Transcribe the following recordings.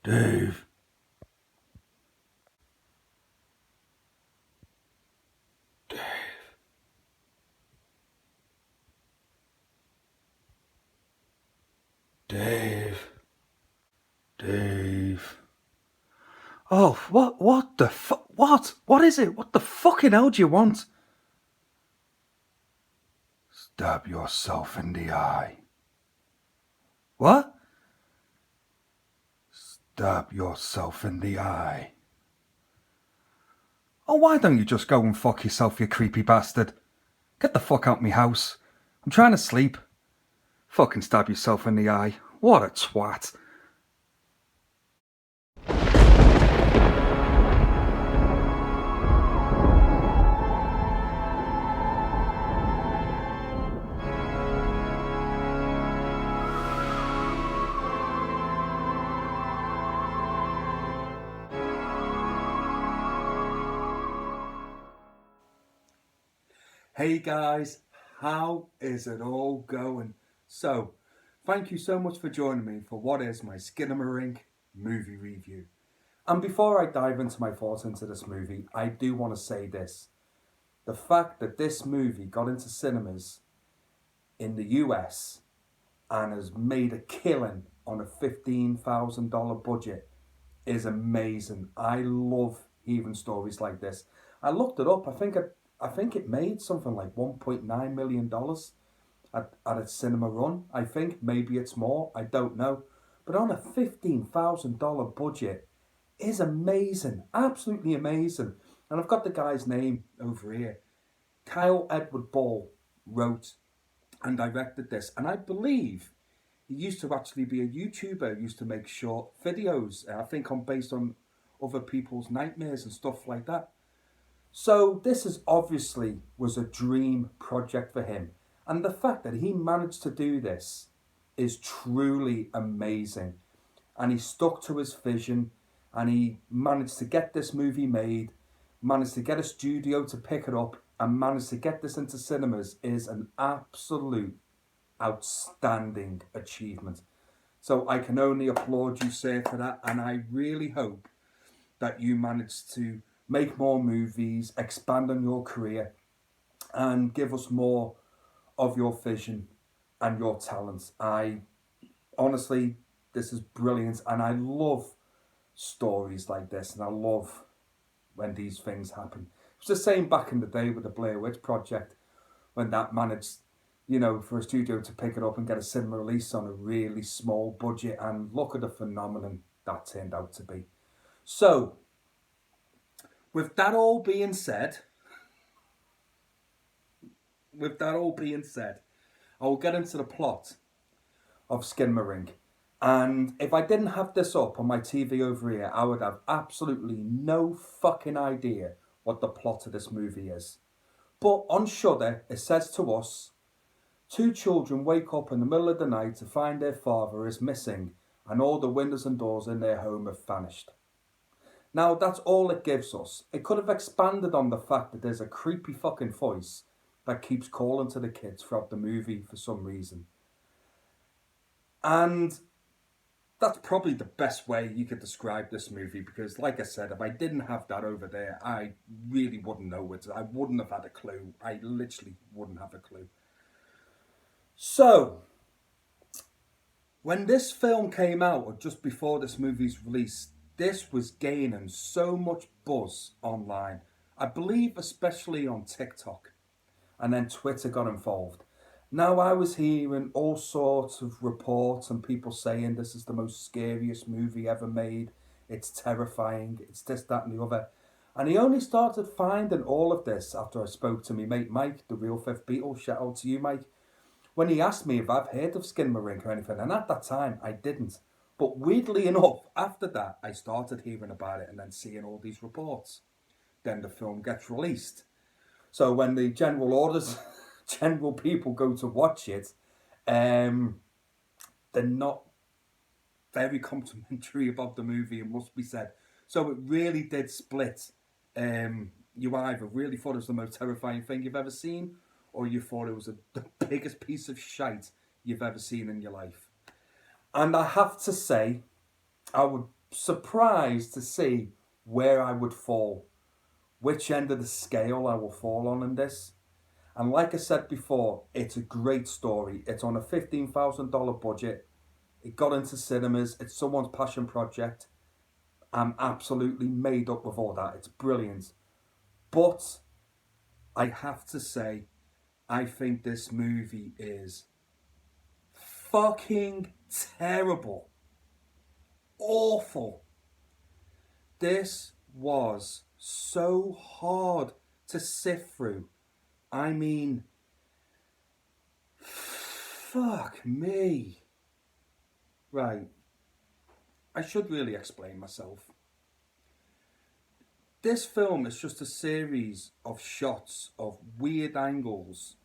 Dave. Dave. Dave. Dave. Oh, what the fuck? What is it? What the fucking hell do you want? Stab yourself in the eye. What? Stab yourself in the eye. Oh, why don't you just go and fuck yourself, you creepy bastard? Get the fuck out my house. I'm trying to sleep. Fucking stab yourself in the eye. What a twat. Hey guys, how is it all going? So, thank you so much for joining me for what is my Skinamarink movie review. And before I dive into my thoughts into this movie, I do want to say this. The fact that this movie got into cinemas in the US and has made a killing on a $15,000 budget is amazing. I love hearing stories like this. I looked it up. I think it made something like $1.9 million at its cinema run. I think maybe it's more. I don't know. But on a $15,000 budget is amazing. Absolutely amazing. And I've got the guy's name over here. Kyle Edward Ball wrote and directed this. And I believe he used to actually be a YouTuber, used to make short videos, I think based on other people's nightmares and stuff like that. So this is obviously was a dream project for him. And the fact that he managed to do this is truly amazing. And he stuck to his vision and he managed to get this movie made, managed to get a studio to pick it up and managed to get this into cinemas is an absolute outstanding achievement. So I can only applaud you, sir, for that. And I really hope that you managed to make more movies, expand on your career, and give us more of your vision and your talents. Honestly, this is brilliant, and I love stories like this, and I love when these things happen. It was the same back in the day with the Blair Witch Project, when that managed, for a studio to pick it up and get a cinema release on a really small budget, and look at the phenomenon that turned out to be. So, with that all being said, I will get into the plot of Skinamarink. And if I didn't have this up on my TV over here, I would have absolutely no fucking idea what the plot of this movie is. But on Shudder, it says to us, 2 children wake up in the middle of the night to find their father is missing and all the windows and doors in their home have vanished. Now, that's all it gives us. It could have expanded on the fact that there's a creepy fucking voice that keeps calling to the kids throughout the movie for some reason. And that's probably the best way you could describe this movie because, like I said, if I didn't have that over there, I really wouldn't know it. I wouldn't have had a clue. I literally wouldn't have a clue. So, when this film came out, or just before this movie's release, this was gaining so much buzz online. I believe especially on TikTok. And then Twitter got involved. Now I was hearing all sorts of reports and people saying this is the most scariest movie ever made. It's terrifying. It's this, that and the other. And he only started finding all of this after I spoke to me mate Mike, the real Fifth Beatle. Shout out to you, Mike. When he asked me if I've heard of Skinamarink or anything. And at that time, I didn't. But weirdly enough, after that, I started hearing about it and then seeing all these reports. Then the film gets released. So when the general people go to watch it, they're not very complimentary about the movie, it must be said. So it really did split. You either really thought it was the most terrifying thing you've ever seen, or you thought it was the biggest piece of shite you've ever seen in your life. And I have to say, I would surprised to see where I would fall, which end of the scale I will fall on in this. And like I said before, it's a great story. It's on a $15,000 budget. It got into cinemas. It's someone's passion project. I'm absolutely made up with all that. It's brilliant. But I have to say, I think this movie is fucking terrible. Awful. This was so hard to sift through. I mean, fuck me. Right. I should really explain myself. This film is just a series of shots of weird angles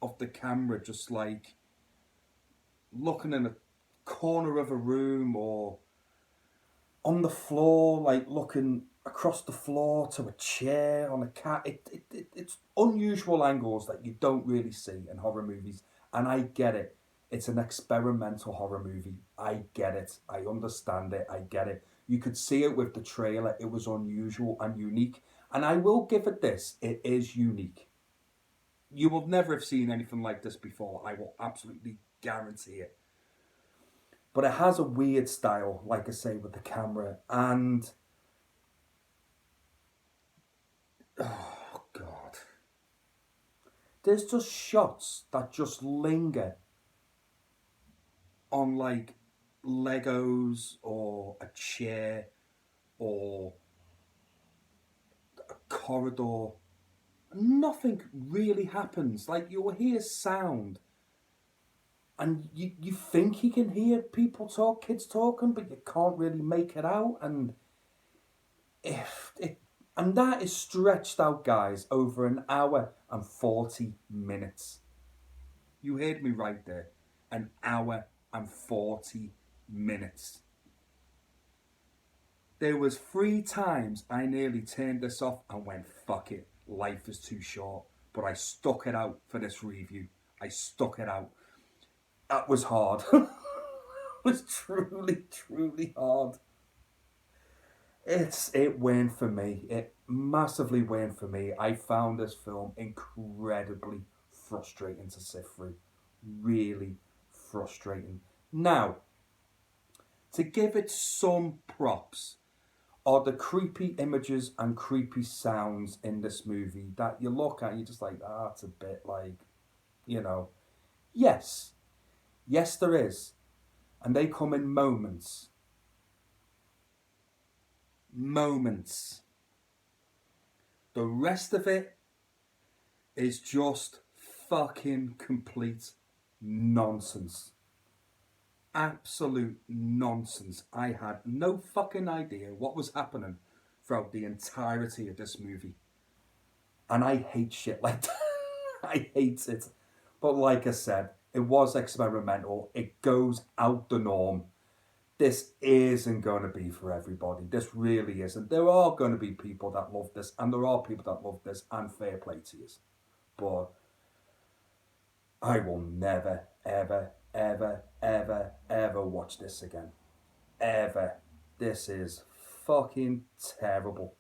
of the camera, just like looking in a corner of a room or on the floor, like looking across the floor to a chair on a cat. It's unusual angles that you don't really see in horror movies. And I get it. It's an experimental horror movie. I get it. I understand it. I get it. You could see it with the trailer. It was unusual and unique. And I will give it this. It is unique. You will never have seen anything like this before. I will absolutely guarantee it. But it has a weird style, like I say, with the camera. And, oh, God. There's just shots that just linger on, like, Legos or a chair or a corridor. Nothing really happens. Like, you'll hear sound and you think you can hear people talk, kids talking, but you can't really make it out. And if it, and that is stretched out, guys, over an hour and 40 minutes. You heard me right there. An hour and 40 minutes. There was 3 times I nearly turned this off and went, fuck it, life is too short. But I stuck it out for this review. I stuck it out. That was hard. It was truly, truly hard. It went for me. It massively went for me. I found this film incredibly frustrating to sift through. Really frustrating. Now, to give it some props, are the creepy images and creepy sounds in this movie that you look at and you're just like, it's a bit like, you know. Yes. Yes, there is. And they come in moments. Moments. The rest of it is just fucking complete nonsense. Absolute nonsense. I had no fucking idea what was happening throughout the entirety of this movie. And I hate shit like that. I hate it. But like I said, it was experimental. It goes out the norm. This isn't going to be for everybody. This really isn't. There are going to be people that love this, and there are people that love this, and fair play to you. But I will never, ever, ever, ever, ever watch this again. Ever. This is fucking terrible.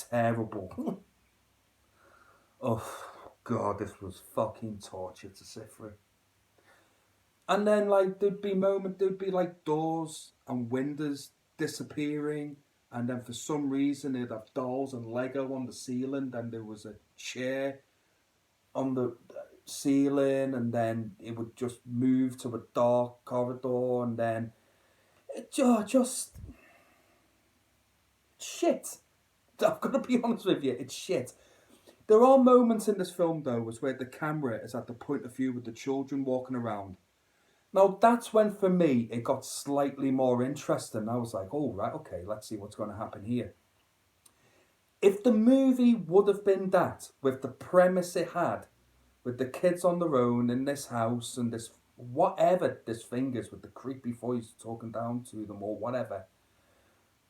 Terrible. Oh, God, this was fucking torture to sit through. And then, like, there'd be like doors and windows disappearing, and then for some reason they'd have dolls and Lego on the ceiling. Then there was a chair on the ceiling, and then it would just move to a dark corridor, and then it just shit. I'm gonna be honest with you, it's shit. There are moments in this film though, where the camera is at the point of view with the children walking around. Now, that's when, for me, it got slightly more interesting. I was like, oh, right, okay, let's see what's going to happen here. If the movie would have been that, with the premise it had, with the kids on their own in this house and this, whatever this thing is, with the creepy voice talking down to them or whatever,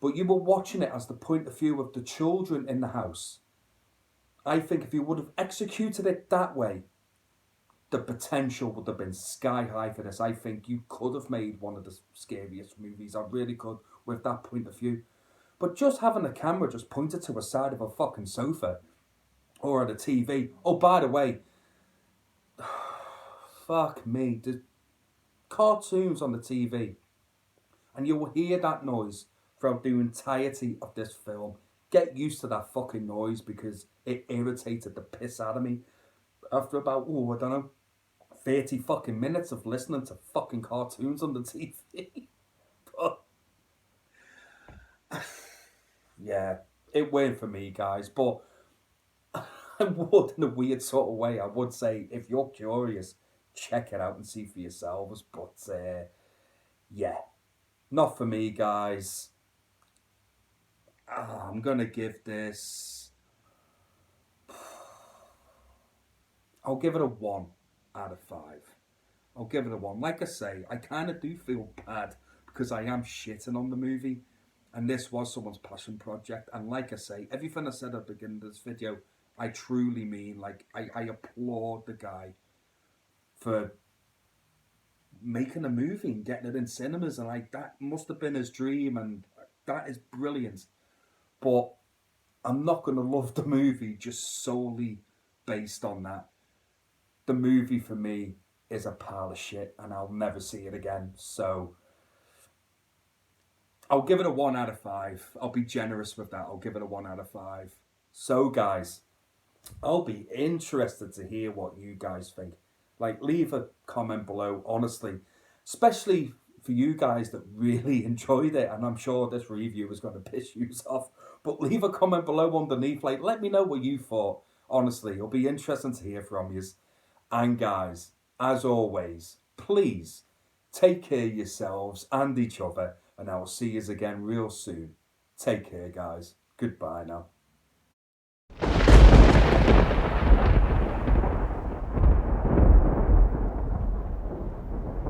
but you were watching it as the point of view of the children in the house, I think if you would have executed it that way, the potential would have been sky high for this. I think you could have made one of the scariest movies. I really could. with that point of view. But just having a camera just pointed to a side of a fucking sofa or at a TV. Oh, by the way, fuck me, the cartoons on the TV, and you will hear that noise throughout the entirety of this film. Get used to that fucking noise because it irritated the piss out of me after about, I don't know, 30 fucking minutes of listening to fucking cartoons on the TV. But, yeah, it weren't for me, guys. But I would, in a weird sort of way, I would say, if you're curious, check it out and see for yourselves. But, yeah, not for me, guys. I'm going to give this... I'll give it a 1 out of 5. I'll give it a 1. Like I say, I kind of do feel bad because I am shitting on the movie. And this was someone's passion project. And like I say, everything I said at the beginning of this video, I truly mean. Like, I applaud the guy for making a movie and getting it in cinemas. And like, that must have been his dream. And that is brilliant. But I'm not going to love the movie just solely based on that. The movie for me is a pile of shit and I'll never see it again. So I'll give it a 1 out of 5. I'll be generous with that. I'll give it a 1 out of 5. So guys, I'll be interested to hear what you guys think. Like, leave a comment below, honestly. Especially for you guys that really enjoyed it. And I'm sure this review is going to piss you off. But leave a comment below underneath. Like, let me know what you thought. Honestly, it'll be interesting to hear from you. And guys, as always, please take care of yourselves and each other. And I will see you again real soon. Take care, guys. Goodbye now.